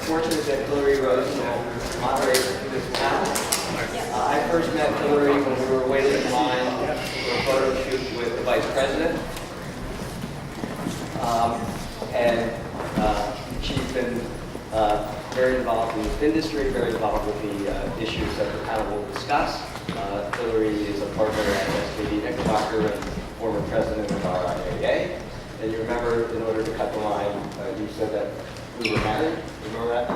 fortunate that Hillary Rosen will moderate this panel. I first met Hillary when we were waiting in line for a photo shoot with the Vice President. She's been very involved in this industry, very involved with the issues that the panel will discuss. Hillary is a partner at SVB Knickerbocker and former president of RIAA. And you remember, in order to cut the line, you said that we were married. Remember that?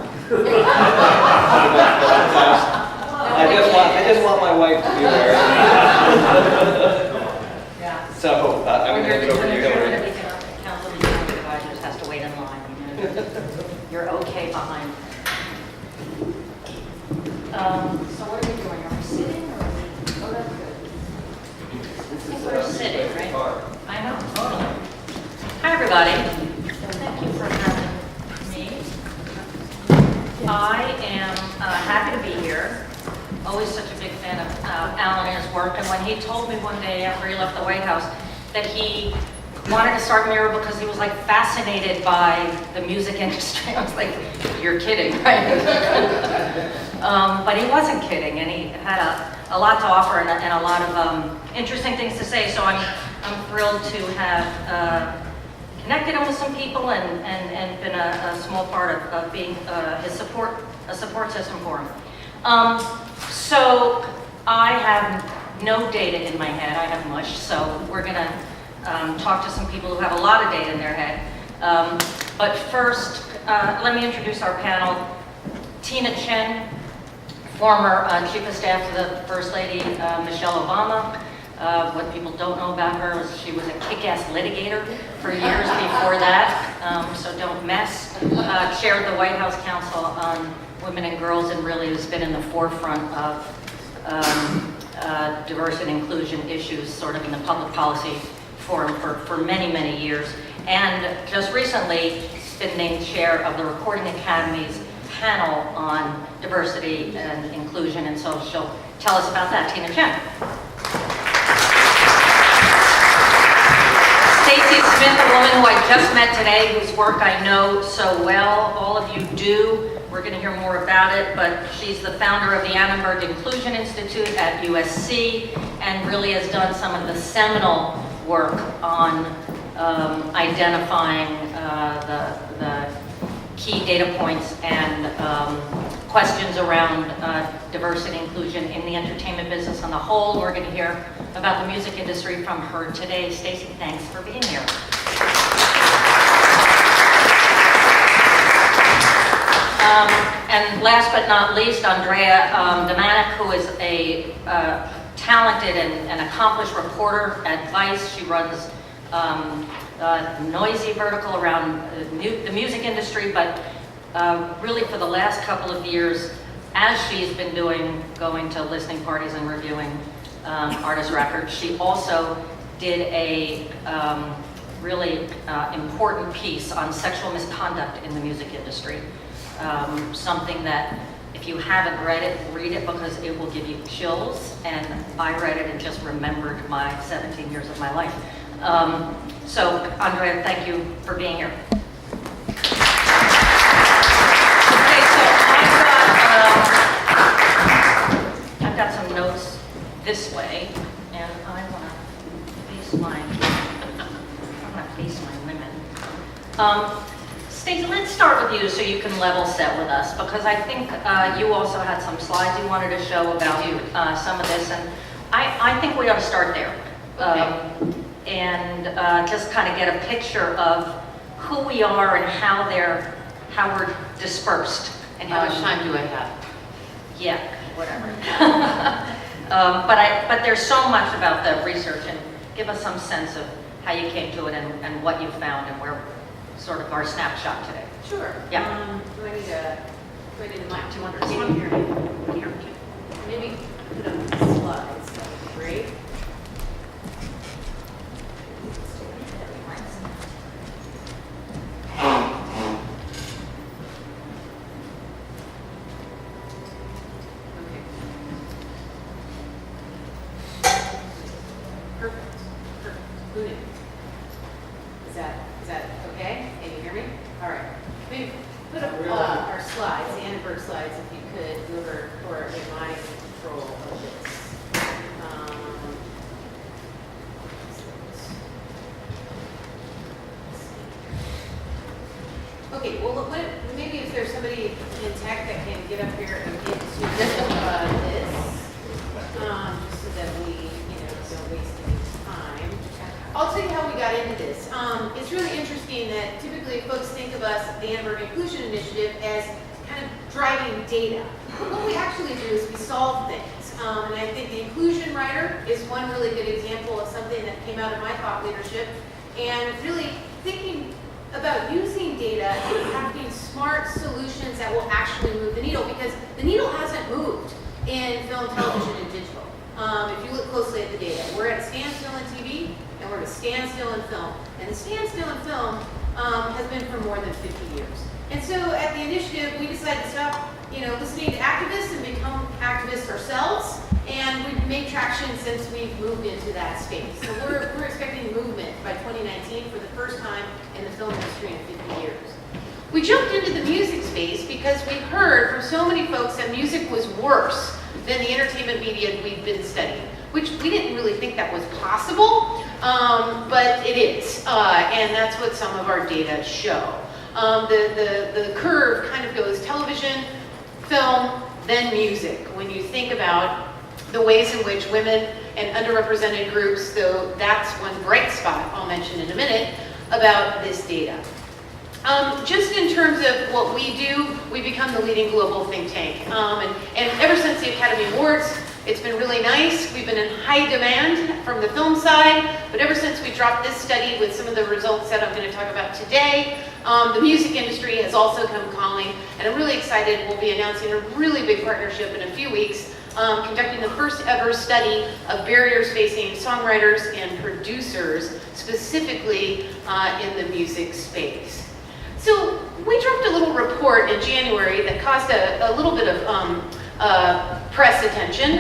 I just want my wife to be married. Yeah. So I'm going to hand it over to you, Hillary. Council of Advisors has to wait in line. You're okay behind. So what are we doing? Are we sitting or are we? Oh, that's good. I think we're sitting, right? I know, totally. Hi, everybody. Thank you for having me. I am happy to be here. Always such a big fan of Alan and his work. And when he told me one day after he left the White House that he wanted to start Mirror because he was like fascinated by the music industry, I was like, you're kidding, right? But he wasn't kidding, and he had a lot to offer and a lot of interesting things to say. So I'm thrilled to have connected him with some people and been a small part of being a support system for him. So I have no data in my head. I have mush. So we're going to talk to some people who have a lot of data in their head. But first, let me introduce our panel. Tina Chen, former Chief of Staff to the First Lady, Michelle Obama. What people don't know about her is she was a kick-ass litigator for years before that, so don't mess. Chaired the White House Council on Women and Girls and really has been in the forefront of diversity and inclusion issues sort of in the public policy forum for many, many years. And just recently been named chair of the Recording Academy's panel on diversity and inclusion, and so she'll tell us about that. Tina Chen. Stacy Smith, a woman who I just met today, whose work I know so well. All of you do. We're going to hear more about it, but she's the founder of the Annenberg Inclusion Institute at USC and really has done some of the seminal work on identifying the key data points and questions around diversity and inclusion in the entertainment business on the whole. We're going to hear about the music industry from her today. Stacy, thanks for being here. And last but not least, Andrea Damanik, who is a talented and accomplished reporter at Vice. She runs a noisy vertical around the music industry, but really for the last couple of years, as she's been going to listening parties and reviewing artist records, she also did a really important piece on sexual misconduct in the music industry. Something that if you haven't read it, read it because it will give you chills. And I read it and just remembered my 17 years of my life. So Andrea, thank you for being here. Okay, so I've got some notes this way, and I want to face my women. Stacey, let's start with you so you can level set with us, because I think you also had some slides you wanted to show about some of this, and I think we ought to start there. Okay. And just kind of get a picture of who we are and how we're dispersed. And How much time do I have? Yeah, whatever. But there's so much about the research, and give us some sense of how you came to it and what you found and where sort of our snapshot today. Sure. Yeah. Do I need a mic? Do you want this Can one? you hear me? Here. Maybe put up the slides. That would be great. Perfect. Who knew? Is that okay? Can you hear me? All right. Maybe Put up our slides, the Annenberg slides, if you could, whoever, or in my control of this. Okay, well, maybe if there's somebody in tech that can get up here and get to this, just so that we, don't waste any time. I'll tell you how we got into this. It's really interesting that typically folks think of us, the Annenberg Inclusion Initiative, as kind of driving data. But what we actually do is we solve things. And I think the inclusion writer is one really good example of something that came out of my thought leadership. And really thinking about using data and having smart solutions that will actually move the needle, because the needle hasn't moved in film, television, and digital. If you look closely at the data, we're at a standstill in TV, and we're at a standstill in film. And the standstill in film has been for more than 50 years. And so at the initiative, we decided to stop, listening to activists and become activists ourselves. And we've made traction since we've moved into that space. So we're expecting movement by 2019 for the first time in the film industry in 50 years. We jumped into the music space because we heard from so many folks that music was worse than the entertainment media we've been studying, which we didn't really think that was possible, but it is, and that's what some of our data show. The curve kind of goes television, film, then music. When you think about the ways in which women and underrepresented groups, though that's one bright spot I'll mention in a minute about this data. Just in terms of what we do, we become the leading global think tank. And ever since the Academy Awards, it's been really nice. We've been in high demand from the film side, but ever since we dropped this study with some of the results that I'm going to talk about today, the music industry has also come calling, and I'm really excited. We'll be announcing a really big partnership in a few weeks, conducting the first ever study of barriers facing songwriters and producers, specifically in the music space. So we dropped a little report in January that caused a little bit of press attention.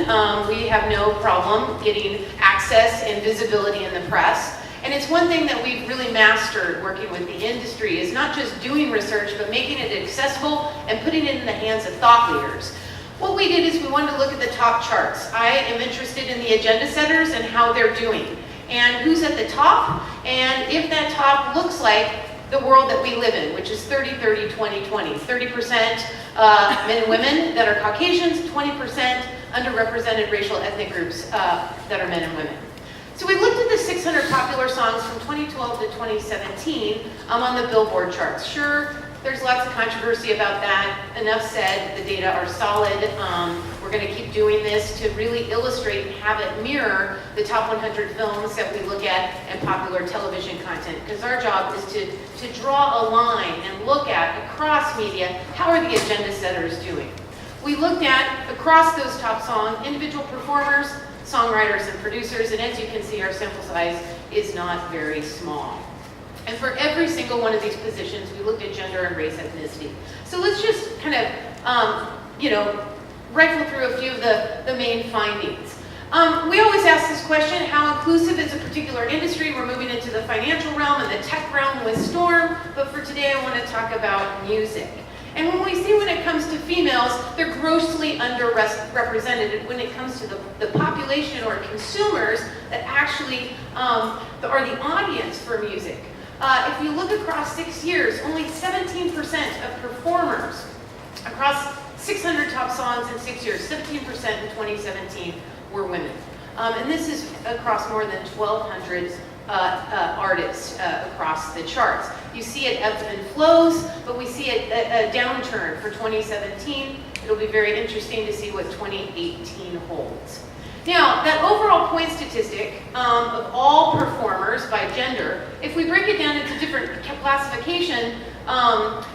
We have no problem getting access and visibility in the press. And it's one thing that we've really mastered working with the industry is not just doing research, but making it accessible and putting it in the hands of thought leaders. What we did is we wanted to look at the top charts. I am interested in the agenda setters and how they're doing, and who's at the top, and if that top looks like the world that we live in, which is 30-30-20-20. 30% men and women that are Caucasians, 20% underrepresented racial ethnic groups that are men and women. So we looked at the 600 popular songs from 2012 to 2017 on the Billboard charts. Sure, there's lots of controversy about that. Enough said, the data are solid. We're going to keep doing this to really illustrate and have it mirror the top 100 films that we look at and popular television content. Because our job is to draw a line and look at, across media, how are the agenda setters doing. We looked at, across those top songs, individual performers, songwriters, and producers, and as you can see, our sample size is not very small. And for every single one of these positions, we looked at gender and race ethnicity. So let's just kind of, rifle through a few of the main findings. We always ask this question, how inclusive is a particular industry? We're moving into the financial realm and the tech realm with Storm, but for today I want to talk about music. And when we see when it comes to females, they're grossly underrepresented when it comes to the population or consumers that actually are the audience for music. If you look across 6 years, only 17% of performers across 600 top songs in 6 years, 17% in 2017 were women. And this is across more than 1,200 artists across the charts. You see it ebbs and flows, but we see a downturn for 2017. It'll be very interesting to see what 2018 holds. Now, that overall point statistic of all performers by gender, if we break it down into different classification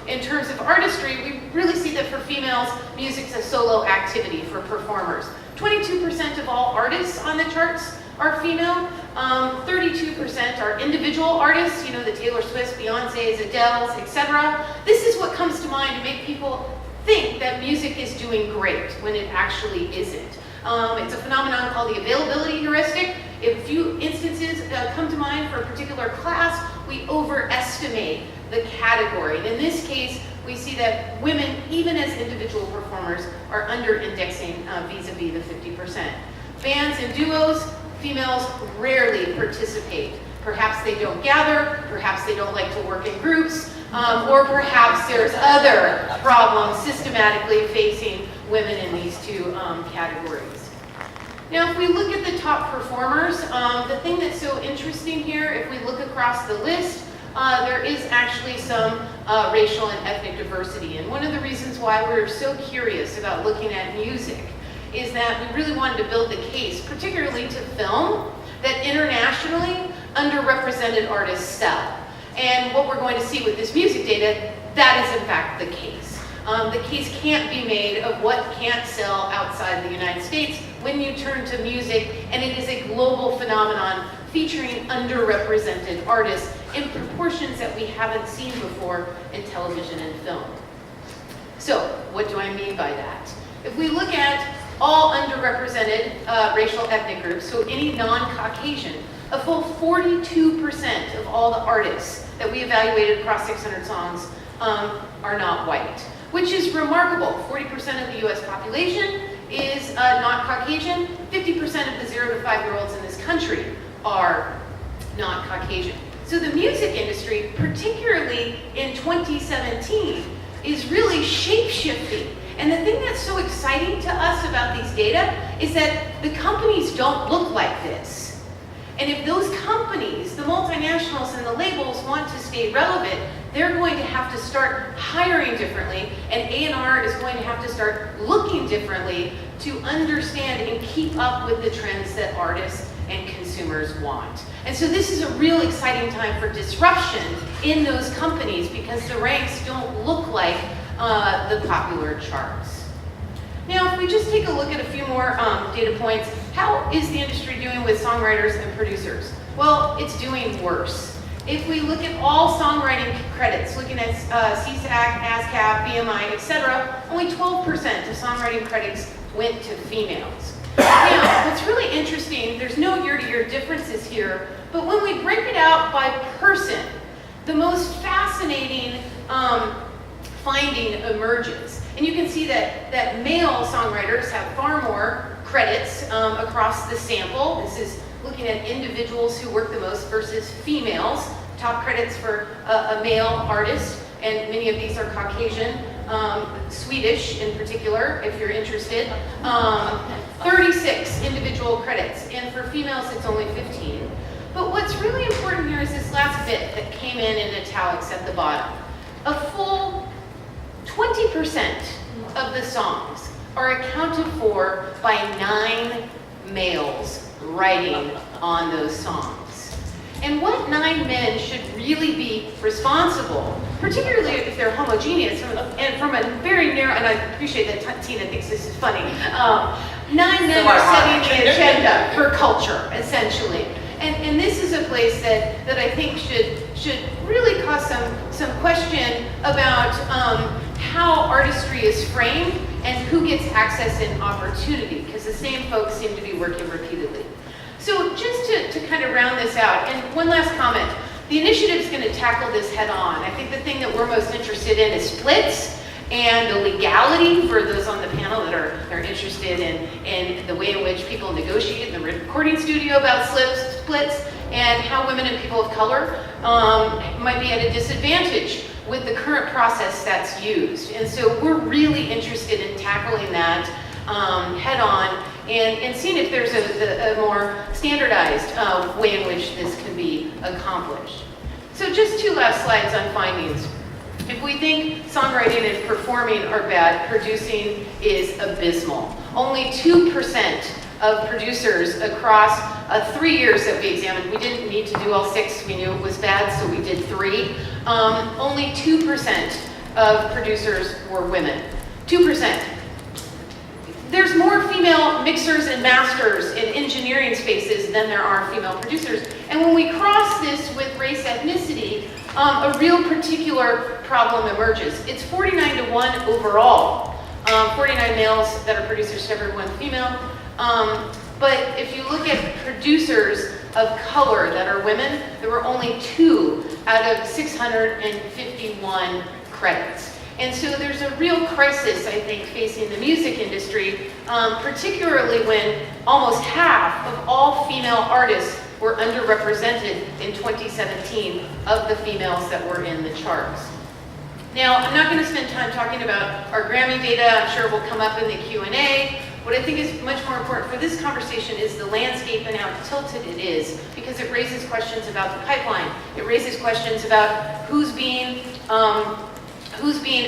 in terms of artistry, we really see that for females, music's a solo activity for performers. 22% of all artists on the charts are female. 32% are individual artists, the Taylor Swifts, Beyonce's, Adele's, etc. This is what comes to mind to make people think that music is doing great when it actually isn't. It's a phenomenon called the availability heuristic. If a few instances come to mind for a particular class, we overestimate the category. And in this case, we see that women, even as individual performers, are under-indexing vis-a-vis the 50%. Bands and duos, females rarely participate. Perhaps they don't gather, perhaps they don't like to work in groups, or perhaps there's other problems systematically facing women in these two categories. Now, if we look at the top performers, the thing that's so interesting here, if we look across the list, there is actually some racial and ethnic diversity. And one of the reasons why we're so curious about looking at music is that we really wanted to build the case, particularly to film, that internationally underrepresented artists sell. And what we're going to see with this music data, that is in fact the case. The case can't be made of what can't sell outside the United States when you turn to music, and it is a global phenomenon featuring underrepresented artists in proportions that we haven't seen before in television and film. So, what do I mean by that? If we look at all underrepresented racial ethnic groups, so any non-Caucasian, a full 42% of all the artists that we evaluated across 600 songs are not white, which is remarkable. 40% of the US population is not Caucasian. 50% of the 0 to 5-year-olds in this country are not Caucasian. So the music industry, particularly in 2017, is really shape-shifting. And the thing that's so exciting to us about these data is that the companies don't look like this. And if those companies, the multinationals and the labels, want to stay relevant, they're going to have to start hiring differently, and A&R is going to have to start looking differently to understand and keep up with the trends that artists and consumers want. And so this is a real exciting time for disruption in those companies because the ranks don't look like the popular charts. Now, if we just take a look at a few more data points, how is the industry doing with songwriters and producers? Well, it's doing worse. If we look at all songwriting credits, looking at CSAC, ASCAP, BMI, etc., only 12% of songwriting credits went to females. Now, what's really interesting, there's no year-to-year differences here, but when we break it out by person, the most fascinating finding emerges. And you can see that male songwriters have far more credits across the sample. This is looking at individuals who work the most versus females. Top credits for a male artist, and many of these are Caucasian, Swedish in particular, if you're interested. 36 individual credits, and for females it's only 15. But what's really important here is this last bit that came in italics at the bottom. A full 20% of the songs are accounted for by 9 males writing on those songs. And what 9 men should really be responsible, particularly if they're homogeneous, and from a very narrow, and I appreciate that Tina thinks this is funny, 9 men are setting the agenda for culture, essentially. And this is a place that I think should really cause some question about how artistry is framed and who gets access and opportunity, because the same folks seem to be working repeatedly. So just to kind of round this out, and one last comment, the initiative is going to tackle this head on. I think the thing that we're most interested in is splits and the legality for those on the panel that are interested in the way in which people negotiate in the recording studio about splits, and how women and people of color might be at a disadvantage with the current process that's used. And so we're really interested in tackling that head on and seeing if there's a more standardized way in which this can be accomplished. So just 2 last slides on findings. If we think songwriting and performing are bad, producing is abysmal. Only 2% of producers across 3 years that we examined, we didn't need to do all 6, we knew it was bad, so we did 3. Only 2% of producers were women. 2%. There's more female mixers and masters in engineering spaces than there are female producers. And when we cross this with race ethnicity, a real particular problem emerges. It's 49-to-1 overall. 49 males that are producers to every 1 female. But if you look at producers of color that are women, there were only 2 out of 651 credits. And so there's a real crisis, I think, facing the music industry, particularly when almost half of all female artists were underrepresented in 2017 of the females that were in the charts. Now, I'm not going to spend time talking about our Grammy data. I'm sure it will come up in the Q&A. What I think is much more important for this conversation is the landscape and how tilted it is, because it raises questions about the pipeline. It raises questions about who's being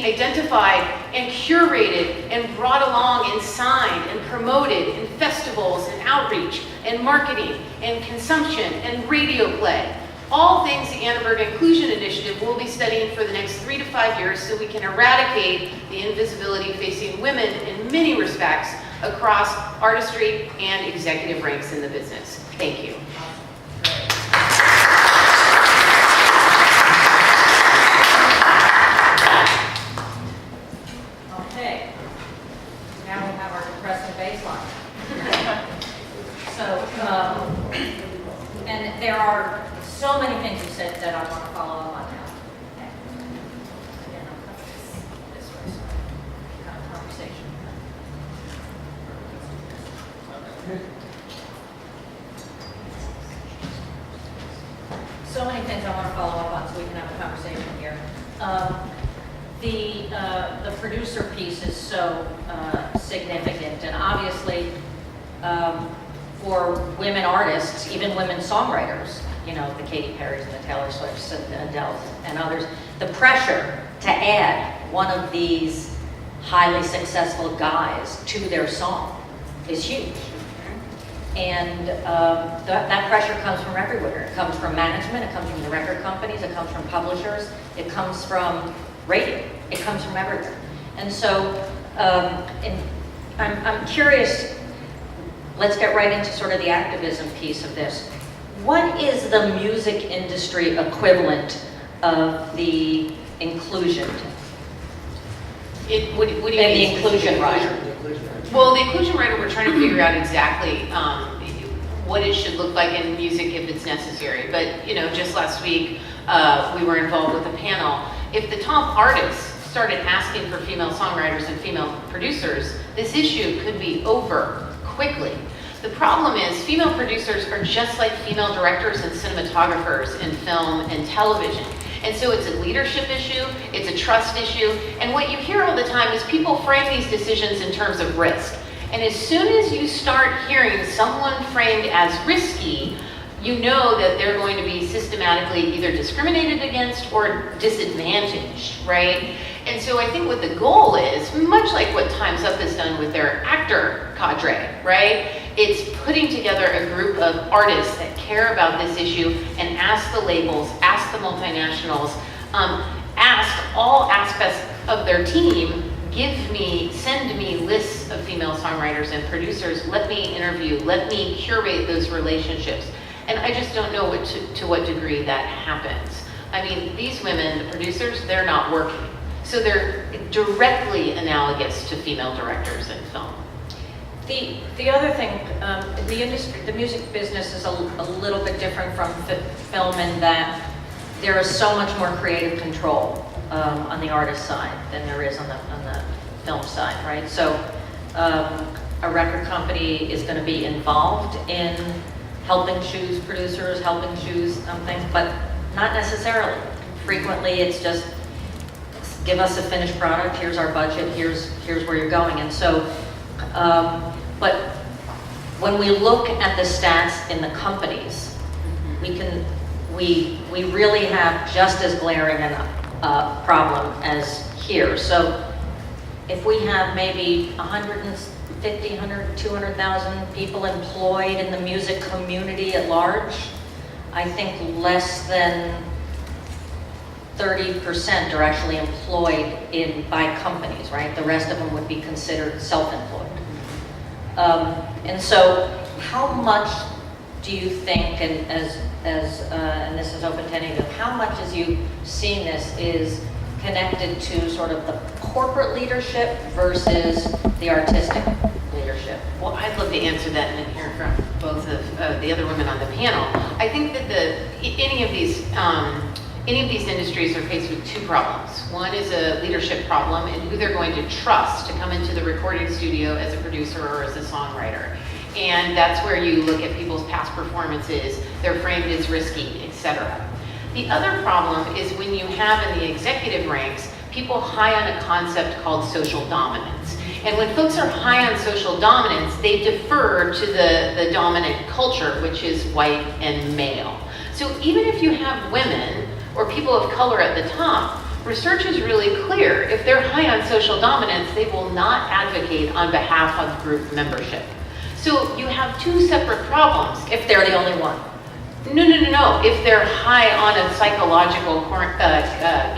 identified and curated and brought along and signed and promoted in festivals and outreach and marketing and consumption and radio play. All things the Annenberg Inclusion Initiative will be studying for the next 3 to 5 years so we can eradicate the invisibility facing women in many respects across artistry and executive ranks in the business. Thank you. Okay, now we have our depressing baseline. So, and there are so many things you said that I want to follow up on now. Okay. Again, I'll cut this way, so kind of conversation. So many things I want to follow up on so we can have a conversation here. The producer piece is so significant, and obviously for women artists, even women songwriters, you know, the Katy Perrys and the Taylor Swifts and the Adeles and others, the pressure to add one of these highly successful guys to their song is huge. And that pressure comes from everywhere. It comes from management, it comes from the record companies, it comes from publishers, it comes from radio, it comes from everywhere. And so I'm curious, let's get right into sort of the activism piece of this. What is the music industry equivalent of the inclusion? What do you mean? The inclusion rider. Well, the inclusion rider, we're trying to figure out exactly what it should look like in music if it's necessary. But, you know, just last week, we were involved with a panel. If the top artists started asking for female songwriters and female producers, this issue could be over quickly. The problem is female producers are just like female directors and cinematographers in film and television. And so it's a leadership issue, it's a trust issue, and what you hear all the time is people frame these decisions in terms of risk. And as soon as you start hearing someone framed as risky, you know that they're going to be systematically either discriminated against or disadvantaged, right? And so I think what the goal is, much like what Time's Up has done with their actor cadre, right? It's putting together a group of artists that care about this issue and ask the labels, ask the multinationals, ask all aspects of their team, send me lists of female songwriters and producers, let me interview, let me curate those relationships. And I just don't know to what degree that happens. I mean, these women, the producers, they're not working. So they're directly analogous to female directors in film. The other thing, the industry, the music business is a little bit different from film in that there is so much more creative control on the artist side than there is on the film side, right? So a record company is going to be involved in helping choose producers, helping choose things, but not necessarily. Frequently, it's just give us a finished product. Here's our budget. Here's where you're going. And so. But when we look at the stats in the companies, we really have just as glaring a problem as here. So if we have maybe 150, 100, 200,000 people employed in the music community at large, I think less than 30% are actually employed by companies, right? The rest of them would be considered self-employed. And so how much do you think, and and this is open to any of you, how much as you've seen this is connected to sort of the corporate leadership versus the artistic leadership? Well, I'd love to answer that and hear from both of the other women on the panel. I think that any any of these industries are faced with two problems. One is a leadership problem and who they're going to trust to come into the recording studio as a producer or as a songwriter. And that's where you look at people's past performances, they're framed as risky, etc. The other problem is when you have in the executive ranks, people high on a concept called social dominance. And when folks are high on social dominance, they defer to the dominant culture, which is white and male. So even if you have women or people of color at the top, research is really clear. If they're high on social dominance, they will not advocate on behalf of group membership. So you have two separate problems. If they're the only one. No. If they're high on a psychological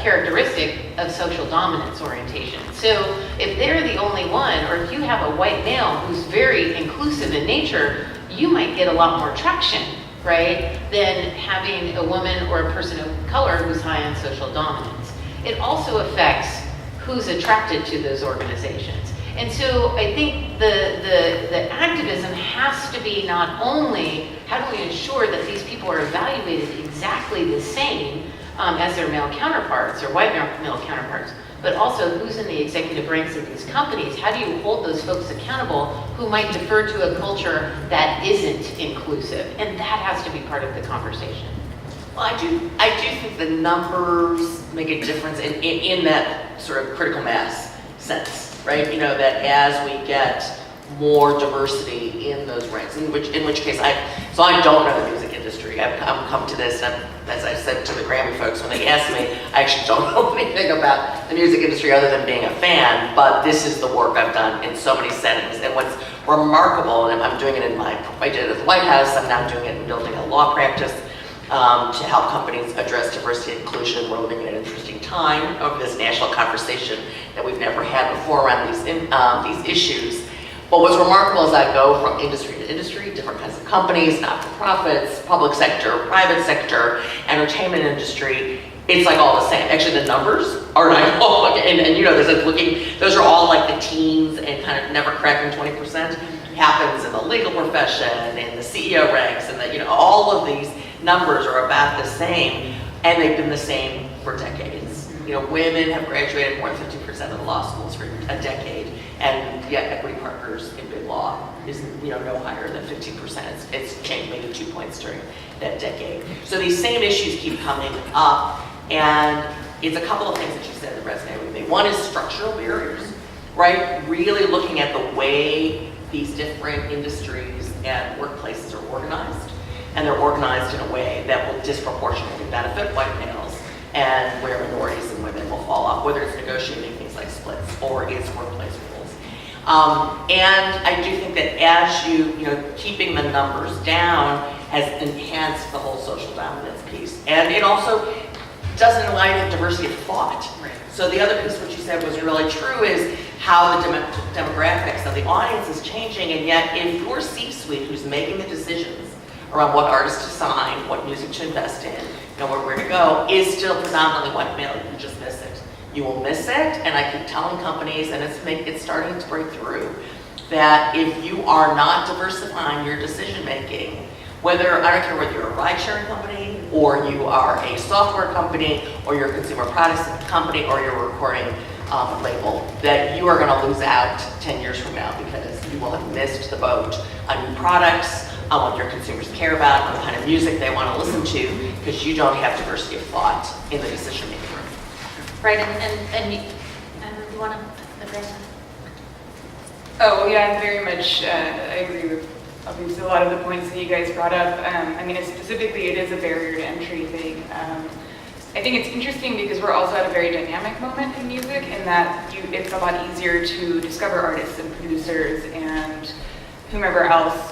characteristic of social dominance orientation. So if they're the only one, or if you have a white male who's very inclusive in nature, you might get a lot more traction, right, than having a woman or a person of color who's high on social dominance. It also affects who's attracted to those organizations. And so I think the activism has to be not only how do we ensure that these people are evaluated exactly the same as their male counterparts or white male counterparts, but also who's in the executive ranks of these companies. How do you hold those folks accountable who might defer to a culture that isn't inclusive? And that has to be part of the conversation. Well, I do think the numbers make a difference in that sort of critical mass sense, right? You know, that as we get more diversity in those ranks, in which case I don't know the music industry. I've come to this, and as I said to the Grammy folks when they asked me, I actually don't know anything about the music industry other than being a fan, but this is the work I've done in so many settings. And what's remarkable, and I'm doing it I did it at the White House, I'm now doing it in building a law practice, to help companies address diversity and inclusion. We're living in an interesting time over this national conversation that we've never had before around these issues. But what's remarkable is I go from industry to industry, different kinds of companies, not-for-profits, public sector, private sector, entertainment industry. It's like all the same. Actually, the numbers are not all, and you know, those are all like the teens and kind of never cracking 20%. Happens in the legal profession, in the CEO ranks, and all of these numbers are about the same, and they've been the same for decades. You know, women have graduated more than 50% of the law schools for a decade, and yet equity partners in big law is no higher than 15%. It's changed maybe 2 points during that decade. So these same issues keep coming up, and it's a couple of things that you said that resonate with me. One is structural barriers, right? Really looking at the way these different industries and workplaces are organized. And they're organized in a way that will disproportionately benefit white males, and where minorities and women will fall off, whether it's negotiating things like splits or it's workplace rules. And I do think that as keeping the numbers down has enhanced the whole social dominance piece. And it also doesn't allow you to have diversity of thought. Right. So the other piece, what you said was really true, is how the demographics of the audience is changing, and yet if your C-suite who's making the decisions around what artists to sign, what music to invest in, where to go, is still predominantly white male, you just miss it. You will miss it, and I keep telling companies, and it's starting to break through, that if you are not diversifying your decision making, I don't care whether you're a ride-sharing company, or you are a software company, or you're a consumer products company, or you're a recording label, that you are going to lose out 10 years from now because you will have missed the boat on new products, on what your consumers care about, on the kind of music they want to listen to, because you don't have diversity of thought in the decision-making room. Right, and you want to address that? Oh, yeah, very much, I agree with obviously a lot of the points that you guys brought up. Specifically, it is a barrier to entry thing. I think it's interesting because we're also at a very dynamic moment in music in that it's a lot easier to discover artists and producers and whomever else,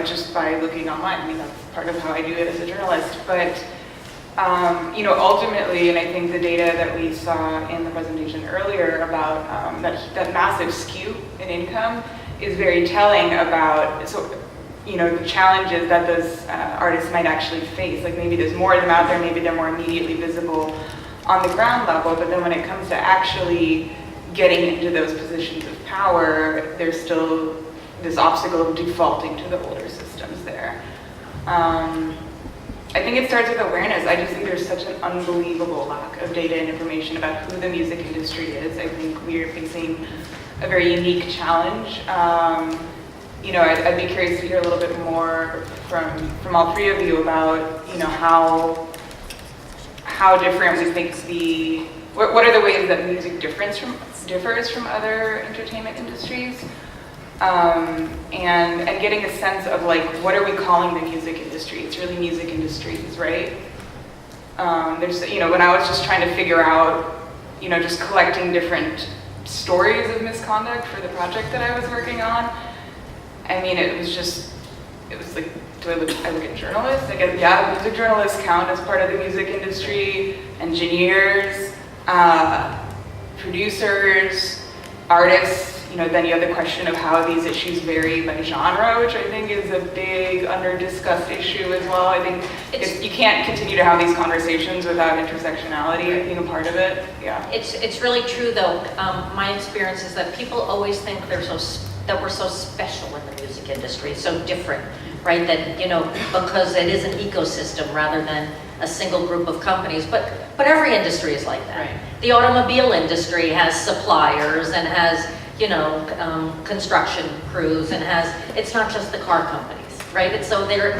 just by looking online. I mean, that's part of how I do it as a journalist. But, ultimately, and I think the data that we saw in the presentation earlier about that massive skew in income is very telling about, the challenges that those artists might actually face. Like maybe there's more of them out there, maybe they're more immediately visible on the ground level, but then when it comes to actually getting into those positions of power, there's still this obstacle of defaulting to the older systems there. I think it starts with awareness. I just think there's such an unbelievable lack of data and information about who the music industry is. I think we are facing a very unique challenge. You know, I'd be curious to hear a little bit more from all three of you about, you know, how different we think what are the ways that music differs from other entertainment industries, and getting a sense of like, what are we calling the music industry? It's really music industries, right? There's, you know, when I was just trying to figure out, you know, just collecting different stories of misconduct for the project that I was working on, I mean, it was like, I look at journalists? I guess, yeah, music journalists count as part of the music industry, engineers, producers, artists. You know, then you have the question of how these issues vary by genre, which I think is a big under-discussed issue as well. I think you can't continue to have these conversations without intersectionality being a part of it. Yeah. It's really true though. My experience is that people always think that we're so special in the music industry, so different, right? That, you know, because it is an ecosystem rather than a single group of companies. But every industry is like that. Right. The automobile industry has suppliers and has, you know, construction crews and it's not just the car companies, right? And so there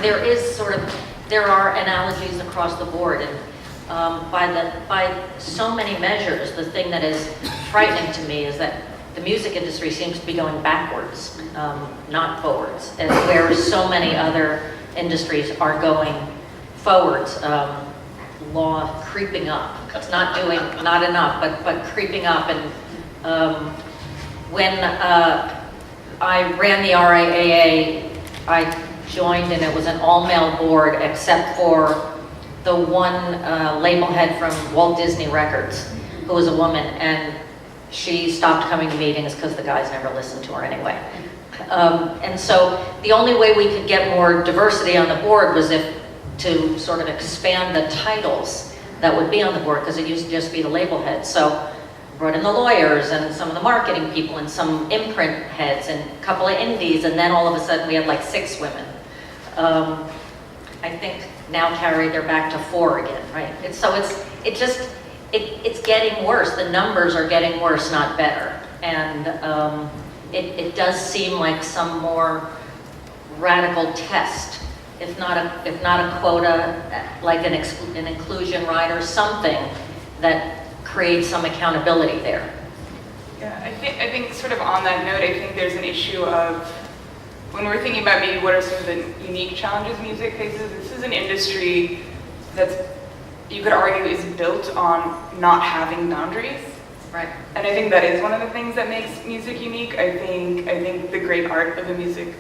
are analogies across the board, and by so many measures, the thing that is frightening to me is that the music industry seems to be going backwards, not forwards, and where so many other industries are going forwards. Law creeping up. It's not enough, but creeping up. And when I ran the RIAA, I joined, and it was an all-male board except for the one label head from Walt Disney Records, who was a woman, and she stopped coming to meetings because the guys never listened to her anyway. And so the only way we could get more diversity on the board was to sort of expand the titles that would be on the board, because it used to just be the label heads. So brought in the lawyers and some of the marketing people and some imprint heads and a couple of indies, and then all of a sudden we had like 6 women. I think now they're back to 4 again, right? It's getting worse. The numbers are getting worse, not better. And it does seem like some more radical test, if not a quota, like an inclusion right or something that create some accountability there. Yeah, I think sort of on that note, I think there's an issue of, when we're thinking about maybe what are some of the unique challenges music faces, this is an industry that's, you could argue, is built on not having boundaries. Right. And I think that is one of the things that makes music unique. I think the great art of the music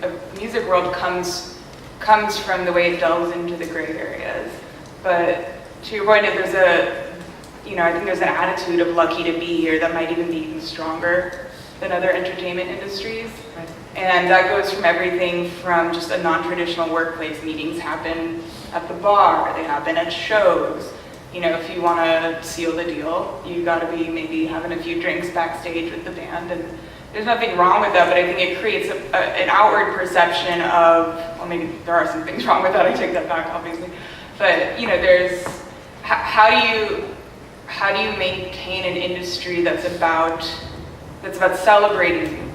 world comes from the way it delves into the gray areas. But to your point, if I think there's an attitude of lucky to be here that might even be even stronger than other entertainment industries. Right. And that goes from everything from just a non-traditional workplace. Meetings happen at the bar, they happen at shows. You know, if you want to seal the deal, you got to be maybe having a few drinks backstage with the band. And there's nothing wrong with that, but I think it creates an outward perception of, well, maybe there are some things wrong with that, I take that back, obviously. But, you know, there's, how do you maintain an industry that's about celebrating,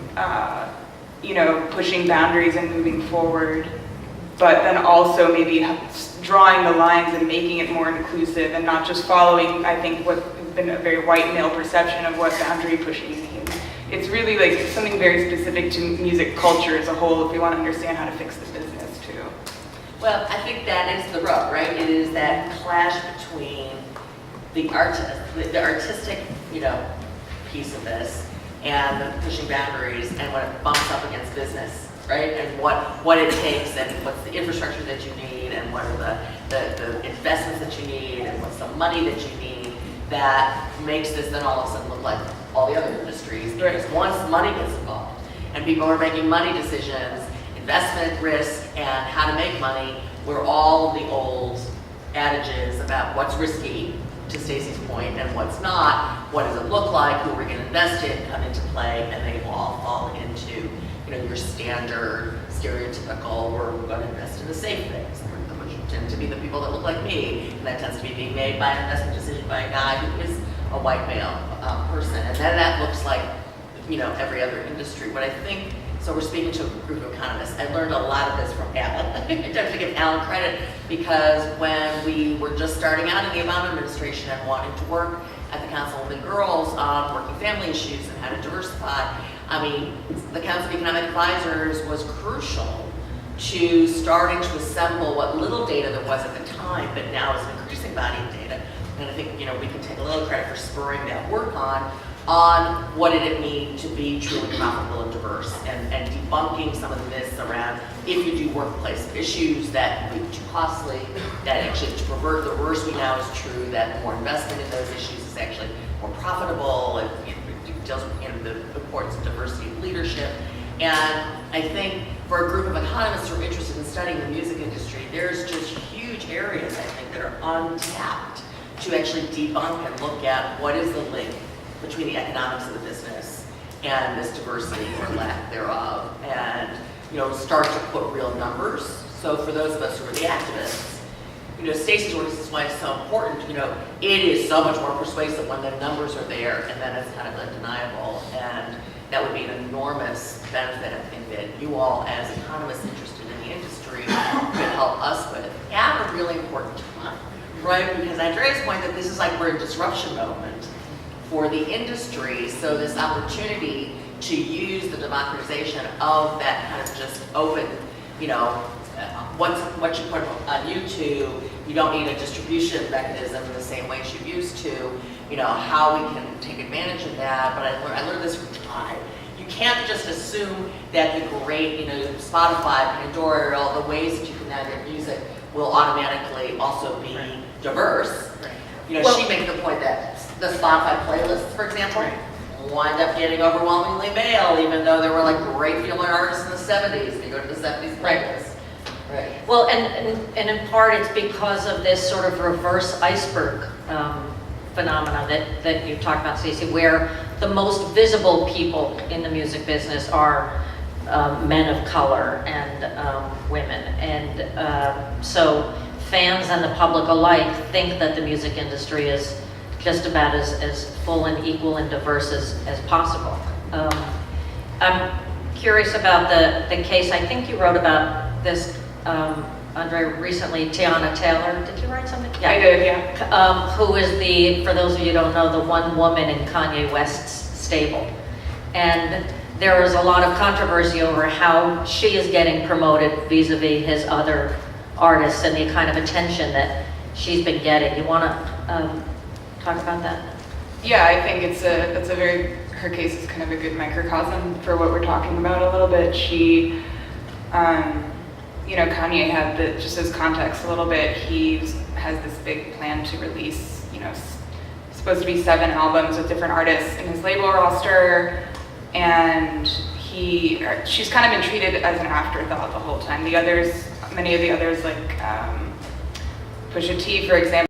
pushing boundaries and moving forward, but then also maybe drawing the lines and making it more inclusive and not just following, I think, what has been a very white male perception of what boundary pushing means. It's really like something very specific to music culture as a whole if we want to understand how to fix the business too. Well, I think that is the rub, right? It is that clash between the artistic, piece of this and the pushing boundaries, and when it bumps up against business, right? And what it takes, and what's the infrastructure that you need, and what are the investments that you need, and what's the money that you need, that makes this then all of a sudden look like all the other industries. Because once money gets involved and people are making money decisions, investment risk, and how to make money, where all the old adages about what's risky, to Stacey's point, and what's not, what does it look like, who we're going to invest in, come into play, and they all fall into, your standard, stereotypical, we're going to invest in the safe things, we're going to tend to be the people that look like me, and that tends to be being made by an investment decision by a guy who is a white male person, and then that looks like, you know, every other industry. But I think, so we're speaking to a group of economists. I learned a lot of this from Alan. I have to give Alan credit, because when we were just starting out in the Obama administration and wanting to work at the Council of Women and Girls on working family issues and how to diversify, I mean, the Council of Economic Advisors was crucial to starting to assemble what little data there was at the time, but now is an increasing body of data. And I think, you know, we can take a little credit for spurring that work on what did it mean to be truly profitable and diverse, and debunking some of the myths around if you do workplace issues that would be too costly, that actually to pervert the reverse we know is true, that more investment in those issues is actually more profitable, and it deals with, you know, the importance of diversity of leadership. And I think for a group of economists who are interested in studying the music industry, there's just huge areas, I think, that are untapped to actually debunk and look at what is the link between the economics of the business and this diversity or lack thereof, and, you know, start to put real numbers. So for those of us who are the activists, you know, Stacey's work is why it's so important. You know, it is so much more persuasive when the numbers are there, and then it's kind of undeniable. And that would be an enormous benefit, I think, that you all, as economists interested in the industry, could help us with at a really important time, right? Because Andrea's point that this is like we're in disruption moment for the industry, so this opportunity to use the democratization of that kind of just open, you know, what you put on YouTube, you don't need a distribution mechanism in the same way as you used to, you know, how we can take advantage of that. But I learned this from Ty. You can't just assume that the great, you know, Spotify, Pandora, all the ways that you can now get music will automatically also be diverse. You know, she makes the point that the Spotify playlists, for example, wind up getting overwhelmingly male, even though there were like great female artists in the 70s. If you go to the 70s playlist. Right. Well, and in part it's because of this sort of reverse iceberg phenomenon that you talked about, Stacey, where the most visible people in the music business are men of color and women. And so fans and the public alike think that the music industry is just about as full and equal and diverse as possible. I'm curious about the case. I think you wrote about this, Andrea, recently, Tiana Taylor. Did you write something? Yeah. I did, yeah. Who is the, for those of you who don't know, the one woman in Kanye West's stable. And there was a lot of controversy over how she is getting promoted vis-a-vis his other artists and the kind of attention that she's been getting. You want to talk about that? Yeah, I think it's a very, her case is kind of a good microcosm for what we're talking about a little bit. She, you know, Kanye had just as context a little bit, he has this big plan to release, you know, supposed to be 7 albums with different artists in his label roster, and she's kind of been treated as an afterthought the whole time. The others, many of the others, like Pusha T, for example,